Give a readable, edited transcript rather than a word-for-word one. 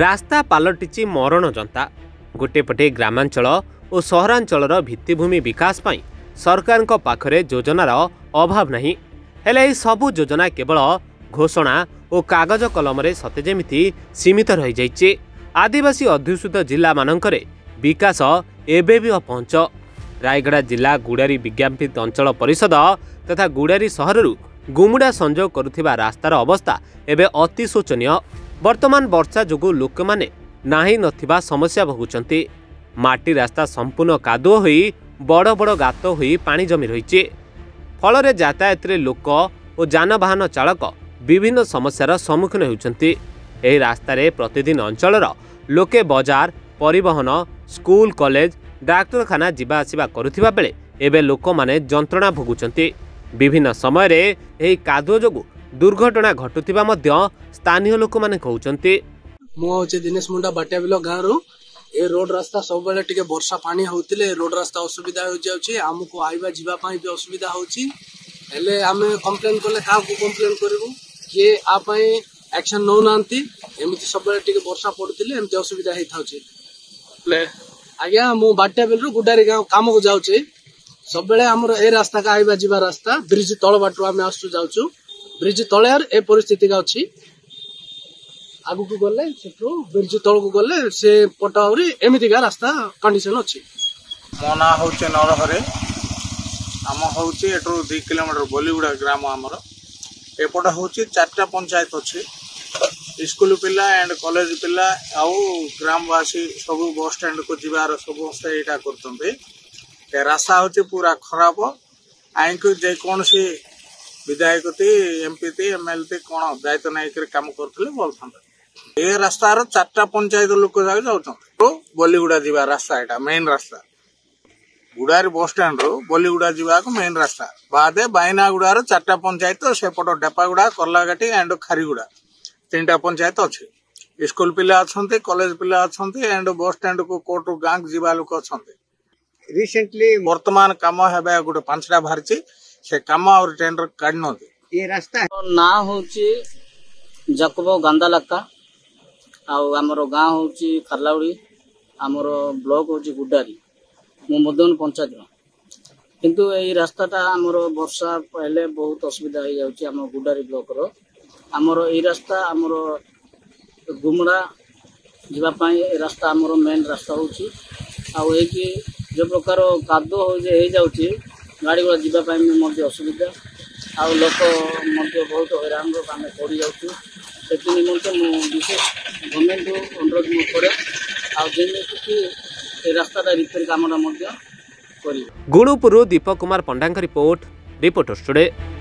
रास्ता पालटिची मरण जनता। गोटेपटे ग्रामांचल और सहरांचलर भित्तिभूमि विकास पाई सरकार पाखरे योजनार अभाव नहीं। हेले एही सबु योजना केवल घोषणा और कागज कलम सते जेमिति सीमित रही जाइछे। आदिवासी अध्युषित जिला मानकरे विकास एबे भी अपहंच। रायगड़ा जिला गुड़ारी विज्ञापित अंचल परिषद तथा गुड़ारी सहरु गुमुडा संजोग करुथिबा रास्तार अवस्था एबे अति शोचनीय। वर्तमान वर्षा जोगु लोक माने नाही नथिबा समस्या भोगुचंती। माटी रास्ता संपूर्ण कादुओ होई बड़ बड़ गात होई पानी जमी रहिছে। फल यातायात लोक और जानवाहन चालक विभिन्न समस्यार सम्मुखीन होउचंती। एही रास्ता रे प्रतिदिन अंचलर लोके बाजार परिवहन स्कूल कॉलेज डाक्तरखाना जीवा आसिबा करुथिबा बेले एबे लोक माने जंत्रणा भोगुचंती। विभिन्न समय रे एही कादुओ जोगु दुर्घटना घटुथिबा मध्य स्थानीय लोक माने कहउचंती। मु होचे दिनेश मुंडा बाटियाबिल गाँव रु ए रोड रास्ता सब बेले टिके वर्षा पानी होतिले रोड रास्ता असुविधा हो जाउची। हमको आइबा जीवा पाई भी असुविधा होची। हेले आमे कंप्लेन करले का को कंप्लेन करबो के आ पाई एक्शन न नांती। एमिति सब बेले टिके वर्षा पडतिले एमिति असुविधा हे थाउची। आज्ञा मु बाटियाबिल रु गुडारी गाँव काम को जाउची। सब बेले हमर ए रास्ता का आइबा जीवा रास्ता ब्रिज तळ बाटू आमे आसु जाउचू। ब्रिज तळेर ए परिस्थिति का अछि। आगु को गले सेठो ब्रिज तळ को गले से पटावरी एमिति का रास्ता कंडीशन अछि। मो ना होचे नरहरे आम होचे एटो 2 किलोमीटर बोलीगुड़ा ग्राम हमर एपट होचे 4टा पंचायत अछि। स्कूल पिला एंड कॉलेज पिला आउ ग्रामवासी सब बस स्टैंड को जीवार सब एटा करतंते। ए रास्ता होचे पूरा खराब। आइको जे कोन से विधायक एमपी एमएलए कोन दायित्व नै कर काम करथले बोलथन। ए रास्ता रो 4टा पंचायत लोक जाउछन तो बोलीगुड़ा जीवा रास्ता एटा मेन रास्ता। गुड़ारी बस स्टैंड रो बोलीगुड़ा जीवा को मेन रास्ता बादे बाइनागुड़ा रो 4टा पंचायत सेपट डेपागुड़ा करलाघाटी एंड खारीगुड़ा 3टा पंचायत अछि। स्कूल पिला अछंते कॉलेज पिला अछंते एंड बस स्टैंड को कोर्ट गांग जीवा लोक अछंते। रिसेंटली वर्तमान काम हेबे गुटे 5टा भारची से काम और टेंडर काढनो ये रास्ता ना होची जकबो गांदालाका आउ हमरो गांव होची खरलाउडी हमरो ब्लॉक होची गुडारी मो मदन पंचायत। किंतु एई रास्ताटा हमरो वर्षा पहले बहुत असुविधा हो जाउची। हमरो गुडारी ब्लॉक रो हमरो एई रास्ता हमरो गुमड़ा जीवा पाई रास्ता हमरो मेन रास्ता होची। आउ ए कि जो प्रकार कादो हो जे जाउची गाड़ी गुड़ा जीवा पाई मध्य असुविधा आउ लोक मध्य बहुत हैरान रो आमे पड़ी जाउची। सेति निमंते मु विशेष गवर्नमेंट अनुरोध मु करे आउ जेमिति कि ए रास्ताटा रिपेयर कामना मध्य करी। गुणुपुर Deepak Kumar पंडांक report reporter studio.